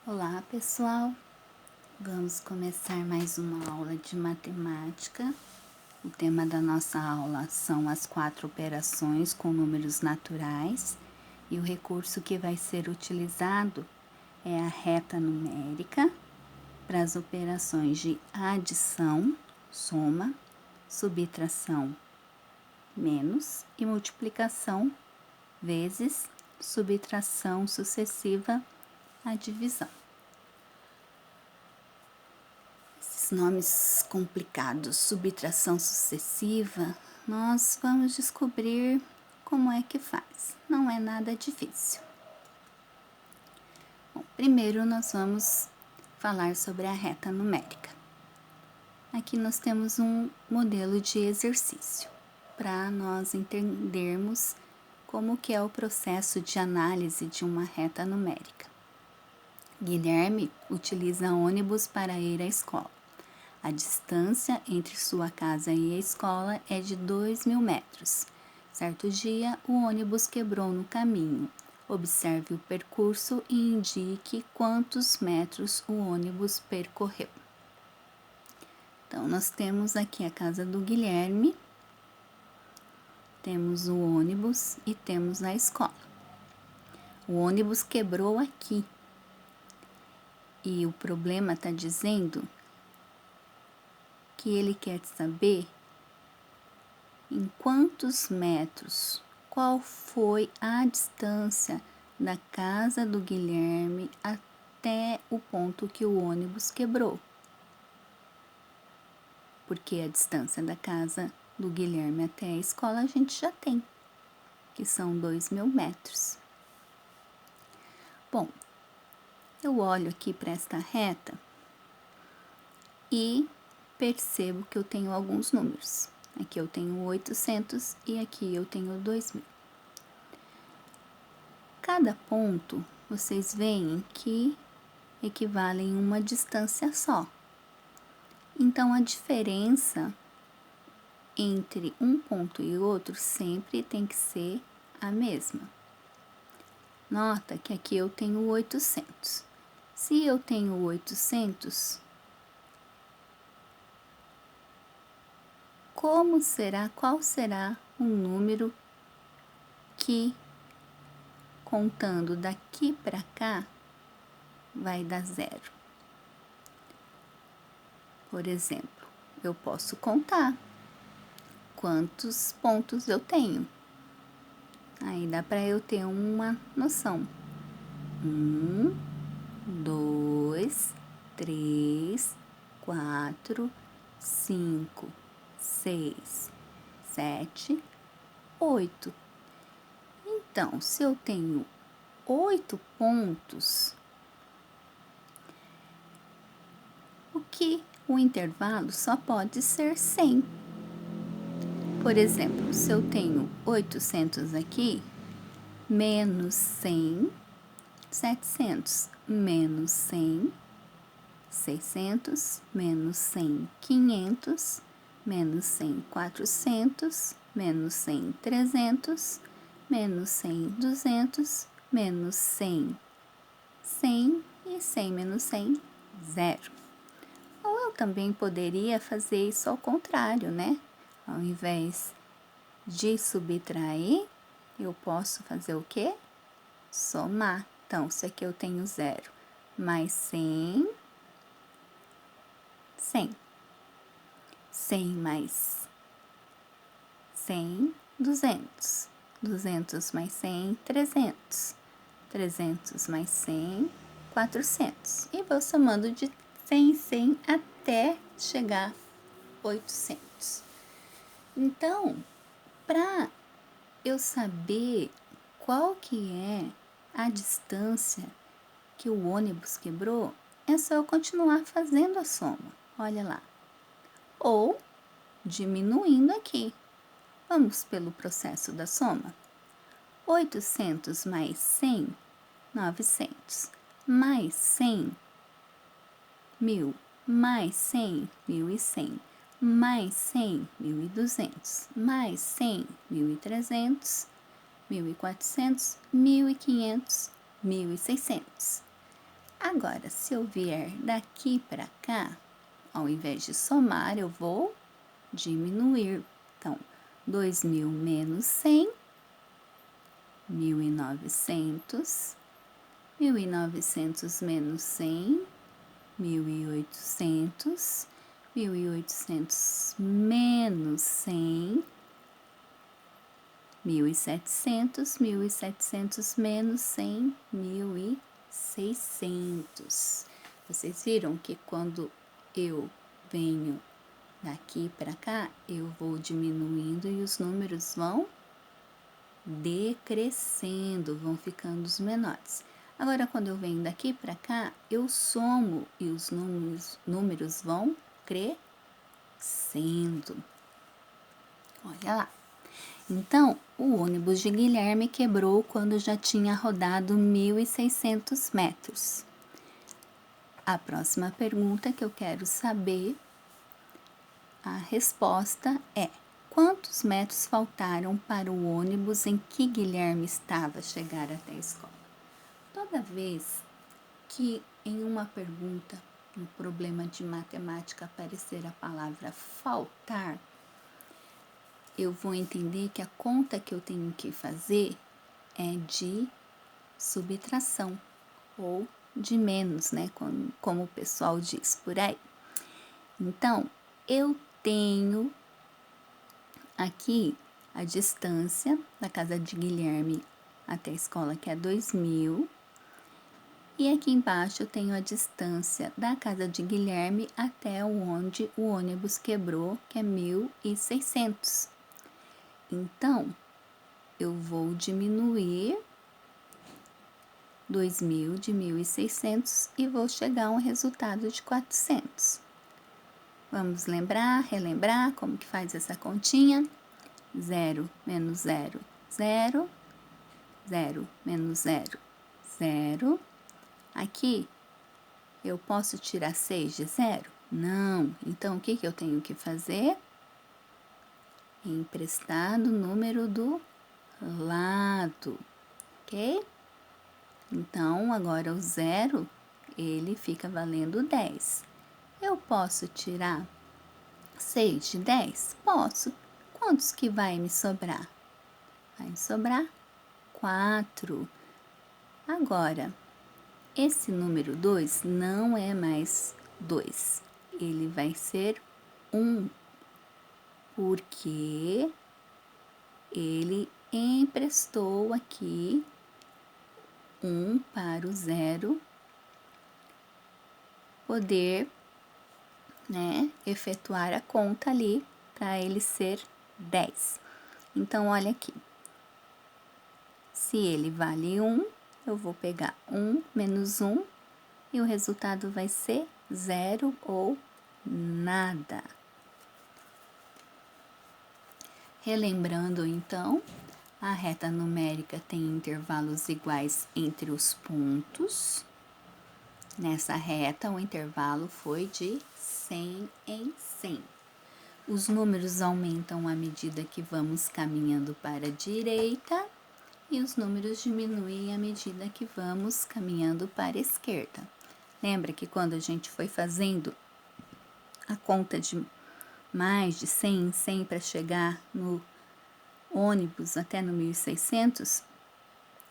Olá, pessoal! Vamos começar mais uma aula de matemática. O tema da nossa aula são as 4 operações com números naturais e o recurso que vai ser utilizado é a reta numérica para as operações de adição, soma, subtração, menos e multiplicação vezes subtração sucessiva, a divisão. Esses nomes complicados, subtração sucessiva, nós vamos descobrir como é que faz. Não é nada difícil. Bom, primeiro nós vamos falar sobre a reta numérica. Aqui nós temos um modelo de exercício para nós entendermos como que é o processo de análise de uma reta numérica. Guilherme utiliza ônibus para ir à escola. A distância entre sua casa e a escola é de 2.000 metros. Certo dia, o ônibus quebrou no caminho. Observe o percurso e indique quantos metros o ônibus percorreu. Então, nós temos aqui a casa do Guilherme, temos o ônibus e temos a escola. O ônibus quebrou aqui. E o problema está dizendo que ele quer saber em quantos metros, qual foi a distância da casa do Guilherme até o ponto que o ônibus quebrou. Porque a distância da casa do Guilherme até a escola a gente já tem, que são 2.000 metros. Bom, eu olho aqui para esta reta e percebo que eu tenho alguns números. Aqui eu tenho 800 e aqui eu tenho 2.000. Cada ponto, vocês veem que equivalem a uma distância só. Então, a diferença entre um ponto e outro sempre tem que ser a mesma. Nota que aqui eu tenho 800. Se eu tenho 800, qual será o número que, contando daqui para cá, vai dar 0? Por exemplo, eu posso contar quantos pontos eu tenho. Aí dá para eu ter uma noção. 1, 2, 3, 4, 5, 6, 7, 8. Então, se eu tenho 8 pontos, o intervalo só pode ser 100. Por exemplo, se eu tenho 800 aqui, menos 100, 700, menos 100, 600, menos 100, 500, menos 100, 400, menos 100, 300, menos 100, 200, menos 100, 100 e 100 menos 100, 0. Ou eu também poderia fazer isso ao contrário, né? Ao invés de subtrair, eu posso fazer o quê? Somar. Então, se aqui eu tenho 0 mais 100, 100. 100 mais 100, 200. 200 mais 100, 300. 300 mais 100, 400. E vou somando de 100 em 100 até chegar a 800. Então, para eu saber qual que é a distância que o ônibus quebrou, é só eu continuar fazendo a soma. Olha lá. Ou diminuindo aqui. Vamos pelo processo da soma. 800 mais 100, 900. Mais 100, 1.000. Mais 100, 1.100. Mais 100, 1.200. Mais 100, 1.300. 1.400, 1.500, 1.600. Agora, se eu vier daqui para cá, ao invés de somar, eu vou diminuir. Então, 2.000 menos 100, 1.900, 1.900 menos 100, 1.800, 1.800 menos 100, 1.700, 1.700 menos 100, 1.600. Vocês viram que quando eu venho daqui para cá, eu vou diminuindo e os números vão decrescendo, vão ficando os menores. Agora, quando eu venho daqui para cá, eu somo e os números vão crescendo. Olha lá. Então, o ônibus de Guilherme quebrou quando já tinha rodado 1.600 metros. A próxima pergunta que eu quero saber, a resposta é: quantos metros faltaram para o ônibus em que Guilherme estava a chegar até a escola? Toda vez que em uma pergunta, um problema de matemática aparecer a palavra faltar, eu vou entender que a conta que eu tenho que fazer é de subtração ou de menos, né? Como o pessoal diz por aí. Então, eu tenho aqui a distância da casa de Guilherme até a escola, que é 2.000. E aqui embaixo eu tenho a distância da casa de Guilherme até onde o ônibus quebrou, que é 1.600. Então, eu vou diminuir 2.000 de 1.600 e vou chegar a um resultado de 400. Vamos relembrar como que faz essa continha? 0 menos 0, 0. 0 menos 0, 0. Aqui, eu posso tirar 6 de 0? Não. Então, o que eu tenho que fazer? Emprestar do número do lado, ok? Então, agora o 0, ele fica valendo 10. Eu posso tirar 6 de 10? Posso. Quantos que vai me sobrar? Vai me sobrar 4. Agora, esse número 2 não é mais 2. Ele vai ser 1, porque ele emprestou aqui 1 para o 0 poder, né, efetuar a conta ali para ele ser 10. Então, olha aqui. Se ele vale 1, eu vou pegar 1 menos 1 e o resultado vai ser 0 ou nada. Relembrando, então, a reta numérica tem intervalos iguais entre os pontos. Nessa reta, o intervalo foi de 100 em 100. Os números aumentam à medida que vamos caminhando para a direita e os números diminuem à medida que vamos caminhando para a esquerda. Lembra que quando a gente foi fazendo a conta de mais de 100 em 100 para chegar no ônibus até no 1.600,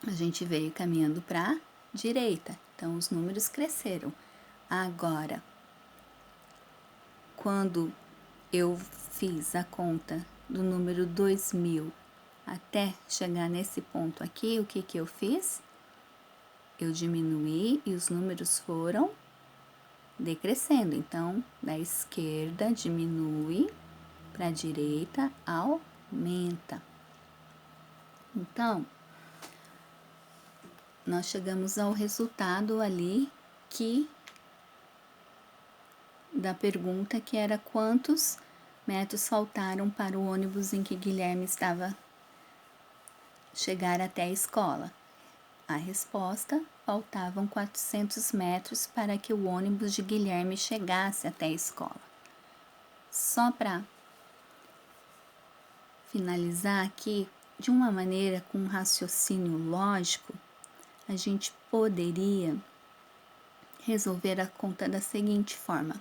a gente veio caminhando para a direita. Então, os números cresceram. Agora, quando eu fiz a conta do número 2.000 até chegar nesse ponto aqui, o que eu fiz? Eu diminuí e os números foram decrescendo. Então, da esquerda diminui, para a direita aumenta. Então, nós chegamos ao resultado ali da pergunta que era quantos metros faltaram para o ônibus em que Guilherme estava chegar até a escola. A resposta: faltavam 400 metros para que o ônibus de Guilherme chegasse até a escola. Só para finalizar aqui, de uma maneira com um raciocínio lógico, a gente poderia resolver a conta da seguinte forma.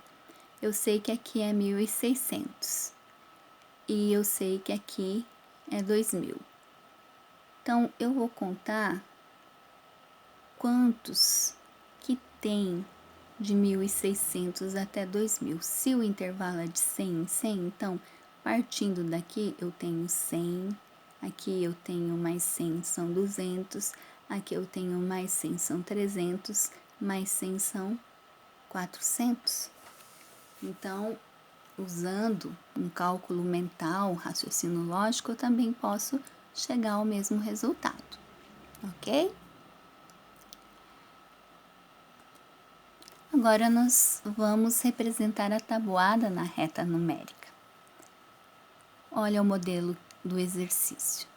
Eu sei que aqui é 1.600 e eu sei que aqui é 2.000. Então, eu vou contar quantos que tem de 1.600 até 2.000. Se o intervalo é de 100 em 100, então, partindo daqui, eu tenho 100, aqui eu tenho mais 100, são 200, aqui eu tenho mais 100, são 300, mais 100 são 400. Então, usando um cálculo mental, raciocínio lógico, eu também posso chegar ao mesmo resultado, ok? Agora, nós vamos representar a tabuada na reta numérica. Olha o modelo do exercício.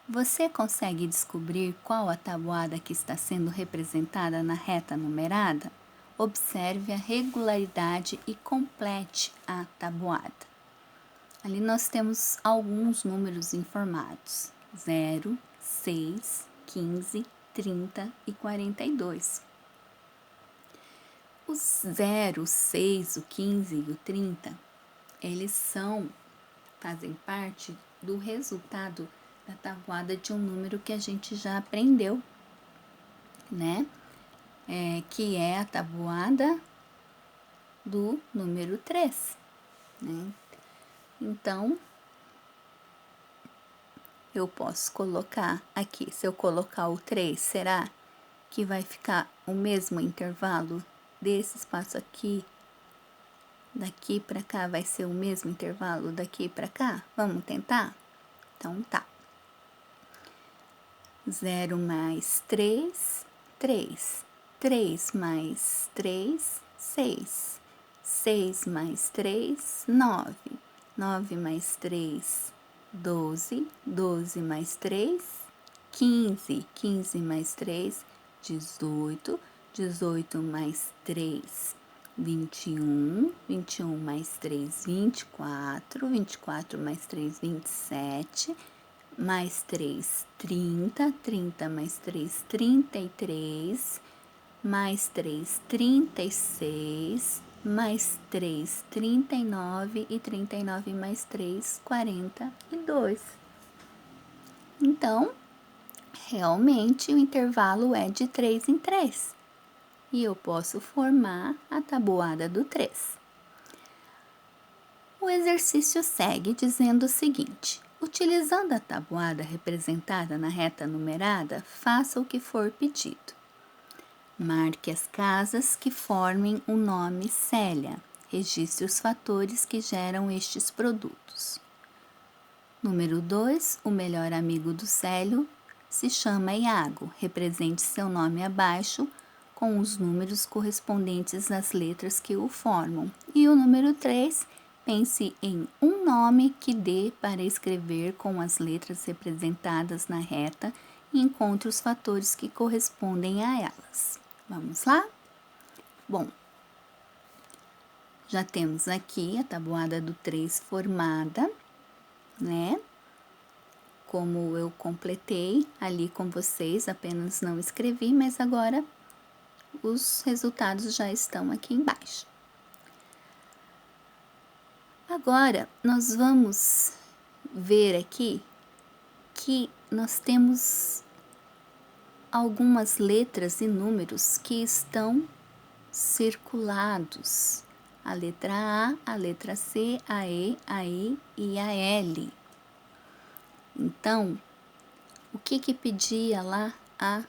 Você consegue descobrir qual a tabuada que está sendo representada na reta numerada? Observe a regularidade e complete a tabuada. Ali nós temos alguns números informados: 0, 6, 15, 30 e 42. Os 0, o 6, o 15 e o 30, eles fazem parte do resultado da tabuada de um número que a gente já aprendeu, né? Que é a tabuada do número 3, né? Então, eu posso colocar aqui, se eu colocar o 3, será que vai ficar o mesmo intervalo desse espaço aqui? Daqui para cá vai ser o mesmo intervalo daqui para cá? Vamos tentar? Então, tá. 0 mais 3, 3. 3 mais 3, 6. 6 mais 3, 9. 9 mais 3, 12. 12 mais 3, 15. 15 mais 3, 18. 18 mais 3, 21. 21 mais 3, 24. 24 mais 3, 27. Mais 3, 30. 30 mais 3, 33. Mais 3, 36. Mais 3, 39. E 39 mais 3, 42. Então, realmente o intervalo é de 3 em 3. E eu posso formar a tabuada do 3. O exercício segue dizendo o seguinte: utilizando a tabuada representada na reta numerada, faça o que for pedido. Marque as casas que formem o nome Célia. Registre os fatores que geram estes produtos. Número 2. O melhor amigo do Célio se chama Iago. Represente seu nome abaixo com os números correspondentes às letras que o formam. E o número 3. Pense em um nome que dê para escrever com as letras representadas na reta e encontre os fatores que correspondem a elas. Vamos lá? Bom, já temos aqui a tabuada do 3 formada, né? Como eu completei ali com vocês, apenas não escrevi, mas agora os resultados já estão aqui embaixo. Agora, nós vamos ver aqui que nós temos algumas letras e números que estão circulados. A letra A, a letra C, a E, a I e a L. Então, o que pedia lá a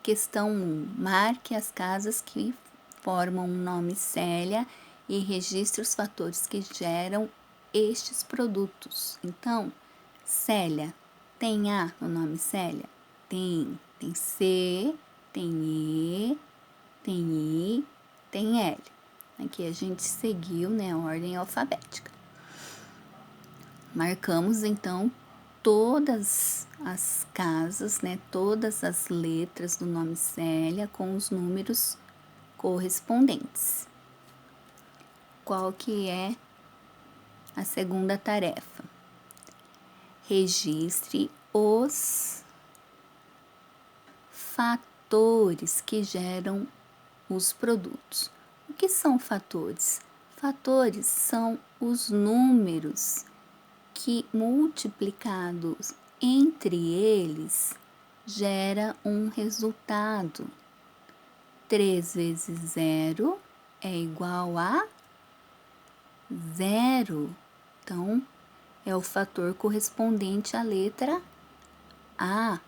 questão 1? Marque as casas que formam o nome Célia e registre os fatores que geram estes produtos. Então, Célia, tem A no nome Célia? Tem. Tem C, tem E, tem I, tem L. Aqui a gente seguiu, né, a ordem alfabética. Marcamos, então, todas as casas, né, todas as letras do nome Célia com os números correspondentes. Qual que é a segunda tarefa? Registre os fatores que geram os produtos. O que são fatores? Fatores são os números que, multiplicados entre eles, gera um resultado. 3 vezes 0 é igual a 0. Então, é o fator correspondente à letra A.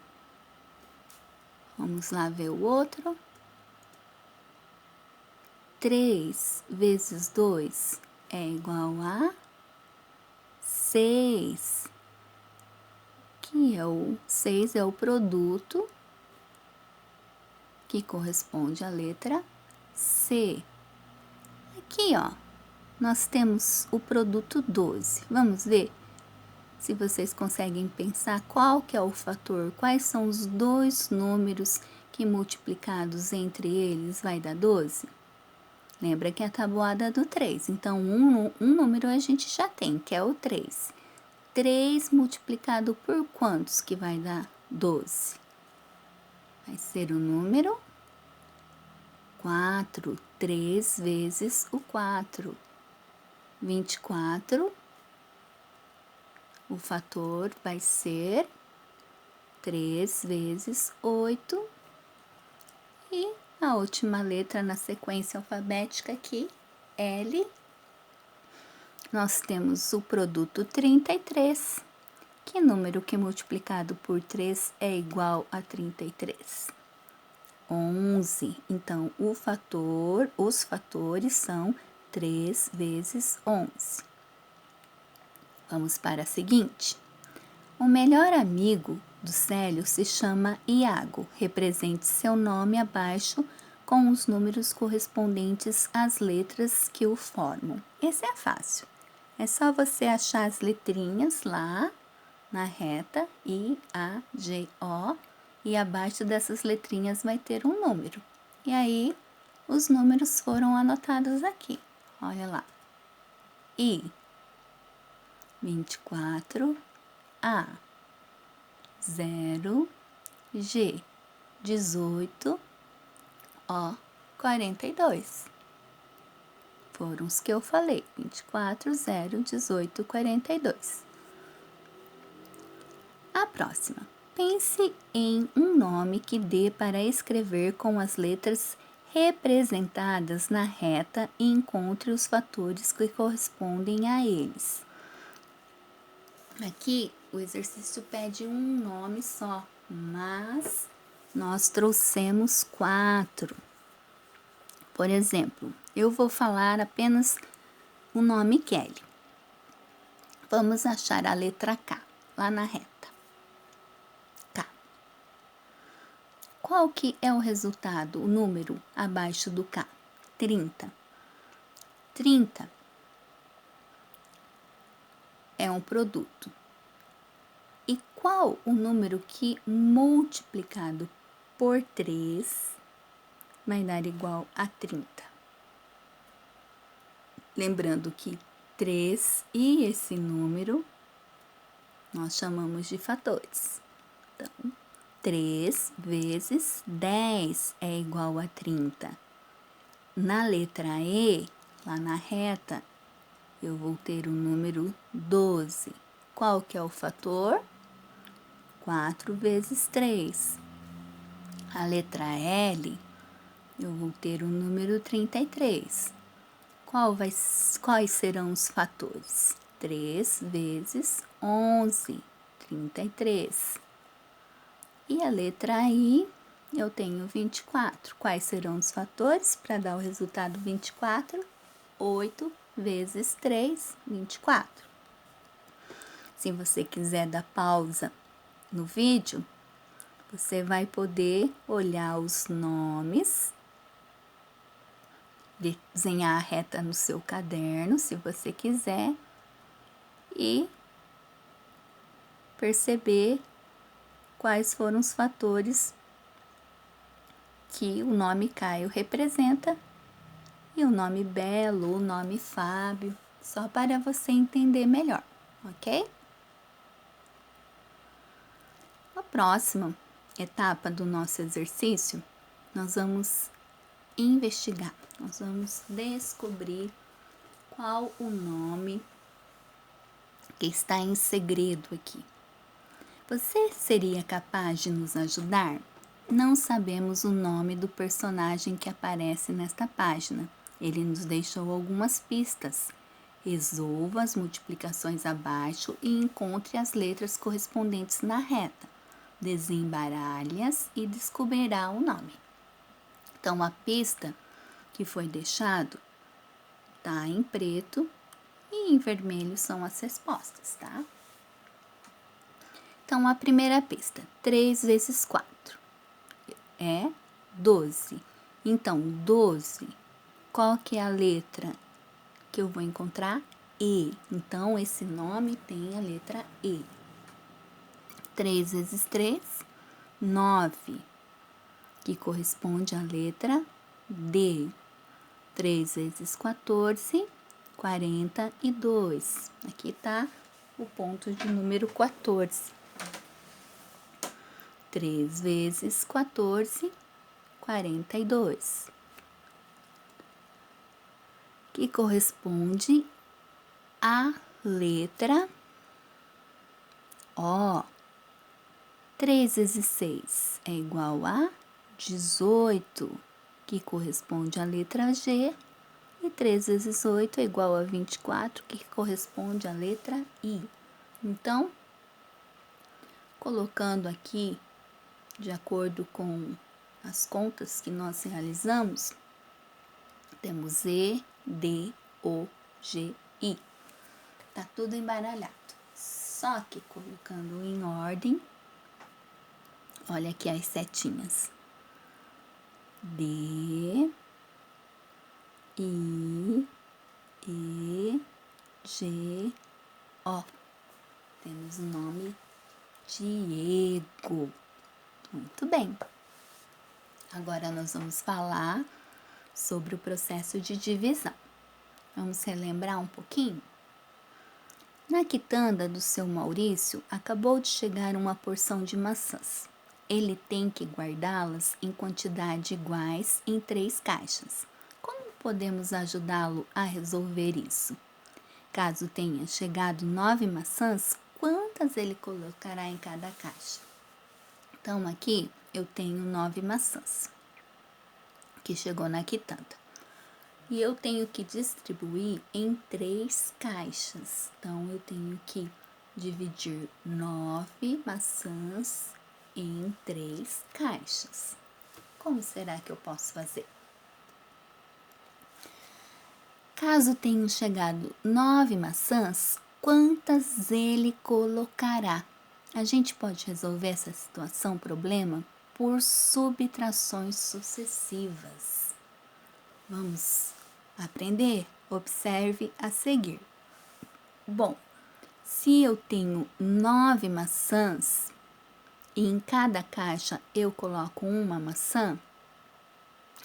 Vamos lá ver o outro. 3 vezes 2 é igual a 6. Que é o 6 é o produto que corresponde à letra C. Aqui, ó, nós temos o produto 12. Vamos ver se vocês conseguem pensar qual que é o fator, quais são os dois números que multiplicados entre eles vai dar 12? Lembra que é a tabuada do 3, então um número a gente já tem, que é o 3. 3 multiplicado por quantos que vai dar 12? Vai ser o número 4. 3 vezes o 4. 24. O fator vai ser 3 vezes 8. E a última letra na sequência alfabética aqui, L. Nós temos o produto 33. Que número que multiplicado por 3 é igual a 33? 11. Então, os fatores são 3 vezes 11. Vamos para a seguinte. O melhor amigo do Célio se chama Iago. Represente seu nome abaixo com os números correspondentes às letras que o formam. Esse é fácil. É só você achar as letrinhas lá na reta I, A, G, O, e abaixo dessas letrinhas vai ter um número. E aí, os números foram anotados aqui. Olha lá. I, 24, A, 0, G, 18, O, 42. Foram os que eu falei, 24, 0, 18, 42. A próxima. Pense em um nome que dê para escrever com as letras representadas na reta e encontre os fatores que correspondem a eles. Aqui, o exercício pede um nome só, mas nós trouxemos 4. Por exemplo, eu vou falar apenas o nome Kelly. Vamos achar a letra K, lá na reta. K. Qual que é o resultado, o número abaixo do K? 30. 30 é um produto. E qual o número que multiplicado por 3 vai dar igual a 30? Lembrando que 3 e esse número nós chamamos de fatores. Então, 3 vezes 10 é igual a 30. Na letra E, lá na reta, eu vou ter o número 12. Qual que é o fator? 4 vezes 3. A letra L, eu vou ter o número 33. Quais serão os fatores? 3 vezes 11, 33. E a letra I, eu tenho 24. Quais serão os fatores para dar o resultado 24? 8 vezes 3, 24. Se você quiser dar pausa no vídeo, você vai poder olhar os nomes, desenhar a reta no seu caderno, se você quiser, e perceber quais foram os fatores que o nome Caio representa e o nome Belo, o nome Fábio, só para você entender melhor, ok? A próxima etapa do nosso exercício, nós vamos investigar, nós vamos descobrir qual o nome que está em segredo aqui. Você seria capaz de nos ajudar? Não sabemos o nome do personagem que aparece nesta página. Ele nos deixou algumas pistas. Resolva as multiplicações abaixo e encontre as letras correspondentes na reta. Desembaralhe-as e descobrirá o nome. Então, a pista que foi deixado está em preto e em vermelho são as respostas, tá? Então, a primeira pista, 3 vezes 4 é 12. Então, 12, qual que é a letra que eu vou encontrar? E. Então, esse nome tem a letra E. 3 vezes 3, 9, que corresponde à letra D. 3 vezes 14, 42. Aqui está o ponto de número 14. 3 vezes 14, 42. Que corresponde à letra O. 3 vezes 6 é igual a 18, que corresponde à letra G. E 3 vezes 8 é igual a 24, que corresponde à letra I. Então, colocando aqui, de acordo com as contas que nós realizamos, temos E, D, O, G, I. Tá tudo embaralhado. Só que colocando em ordem, olha aqui as setinhas. D, I, E, G, O. Temos o nome Diego. Muito bem. Agora nós vamos falar sobre o processo de divisão. Vamos relembrar um pouquinho? Na quitanda do seu Maurício, acabou de chegar uma porção de maçãs. Ele tem que guardá-las em quantidade iguais em 3 caixas. Como podemos ajudá-lo a resolver isso? Caso tenha chegado 9 maçãs, quantas ele colocará em cada caixa? Então, aqui eu tenho 9 maçãs que chegou na quitanda. E eu tenho que distribuir em 3 caixas. Então, eu tenho que dividir 9 maçãs em 3 caixas. Como será que eu posso fazer? Caso tenham chegado 9 maçãs, quantas ele colocará? A gente pode resolver essa situação, problema, por subtrações sucessivas. Vamos aprender? Observe a seguir. Bom, se eu tenho 9 maçãs e em cada caixa eu coloco uma maçã,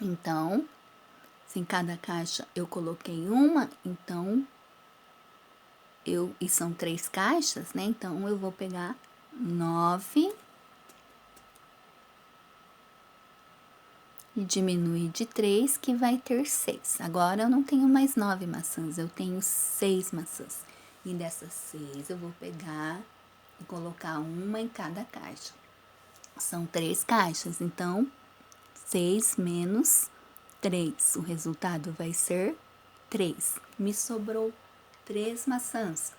então, se em cada caixa eu coloquei uma, então, e são 3 caixas, né? Então, eu vou pegar 9 e diminuir de 3, que vai ter 6. Agora, eu não tenho mais 9 maçãs, eu tenho 6 maçãs. E dessas 6, eu vou pegar e colocar uma em cada caixa. São 3 caixas, então, 6 menos 3. O resultado vai ser 3. Me sobrou 3 maçãs.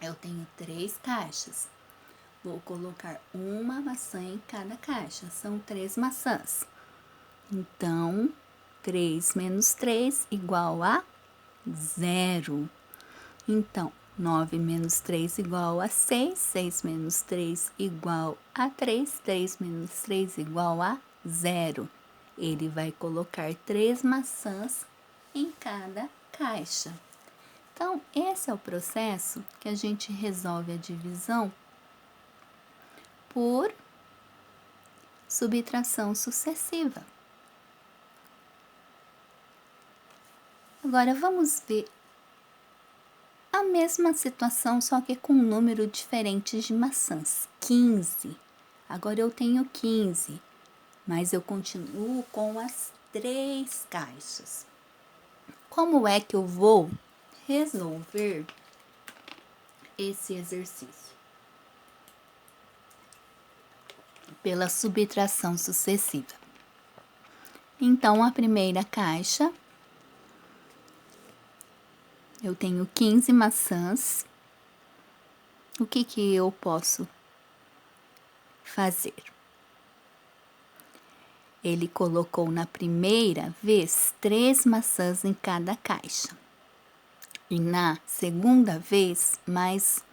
Eu tenho 3 caixas. Vou colocar uma maçã em cada caixa. São 3 maçãs. Então, 3 menos 3 igual a 0. Então, 9 menos 3 igual a 6. 6 menos 3 igual a 3. 3 menos 3 igual a 0. Ele vai colocar 3 maçãs em cada caixa. Então, esse é o processo que a gente resolve a divisão por subtração sucessiva. Agora, vamos ver a mesma situação, só que com um número diferente de maçãs. 15. Agora, eu tenho 15, mas eu continuo com as 3 caixas. Como é que eu vou resolver esse exercício? Pela subtração sucessiva. Então, a primeira caixa, eu tenho 15 maçãs. O que eu posso fazer? Ele colocou na primeira vez 3 maçãs em cada caixa. E na segunda vez, mais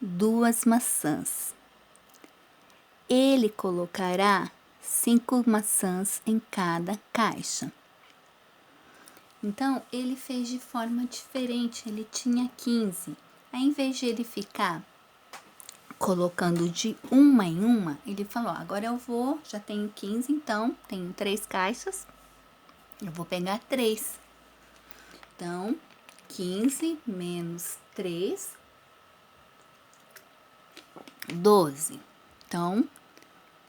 2 maçãs. Ele colocará 5 maçãs em cada caixa. Então, ele fez de forma diferente, ele tinha 15. Aí, em vez de ele ficar colocando de uma em uma, ele falou, agora eu vou, já tenho 15, então, tenho 3 caixas, eu vou pegar 3. Então, 15 menos 3, 12. Então,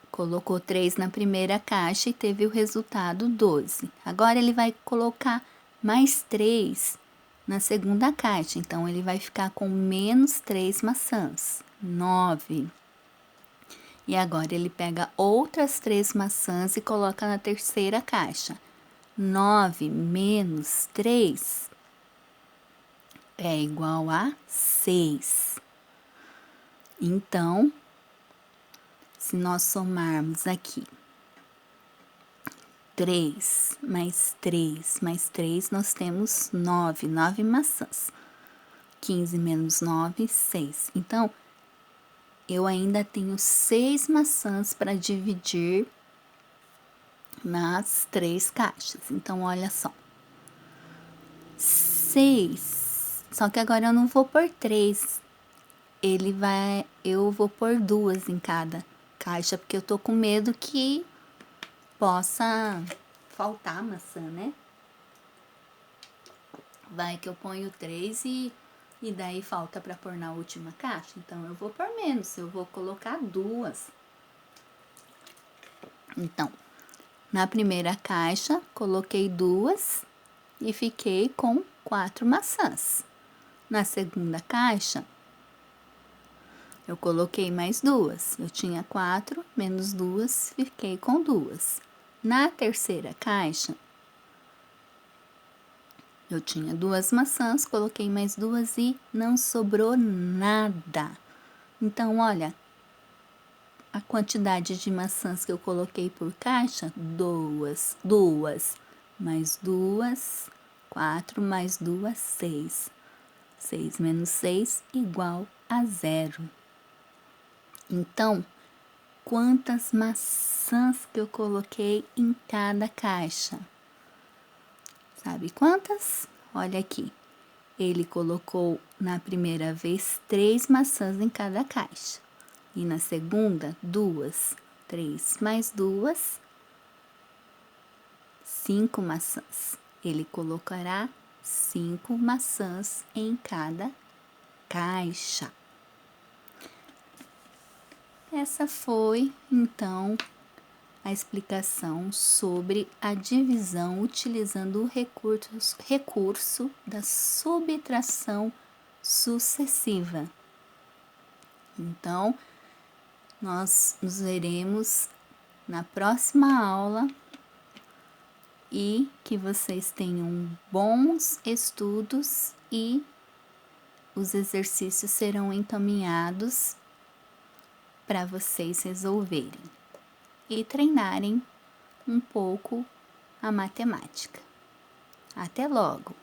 colocou 3 na primeira caixa e teve o resultado 12. Agora, ele vai colocar mais 3 na segunda caixa. Então, ele vai ficar com menos 3 maçãs, 9. E agora, ele pega outras 3 maçãs e coloca na terceira caixa. 9 menos 3 é igual a 6. Então, se nós somarmos aqui 3 mais 3 mais 3, nós temos 9 maçãs. 15 menos 9, 6. Então, eu ainda tenho 6 maçãs para dividir nas 3 caixas. Então, olha só. 6. Só que agora eu não vou pôr 3. Eu vou pôr 2 em cada caixa, porque eu tô com medo que possa faltar maçã, né? Vai que eu ponho 3 e daí falta para pôr na última caixa. Então, eu vou pôr menos, eu vou colocar 2. Então, na primeira caixa, coloquei 2 e fiquei com 4 maçãs. Na segunda caixa, eu coloquei mais 2. Eu tinha 4 menos 2, fiquei com 2. Na terceira caixa, eu tinha 2 maçãs, coloquei mais 2 e não sobrou nada. Então, olha, a quantidade de maçãs que eu coloquei por caixa, 2, mais 2, 4 mais 2, 6. 6 menos 6 igual a 0. Então, quantas maçãs que eu coloquei em cada caixa? Sabe quantas? Olha aqui. Ele colocou na primeira vez 3 maçãs em cada caixa. E na segunda, 2. 3 mais 2, 5 maçãs. Ele colocará 5 maçãs em cada caixa. Essa foi, então, a explicação sobre a divisão utilizando o recurso da subtração sucessiva. Então, nós nos veremos na próxima aula e que vocês tenham bons estudos e os exercícios serão encaminhados para vocês resolverem e treinarem um pouco a matemática. Até logo!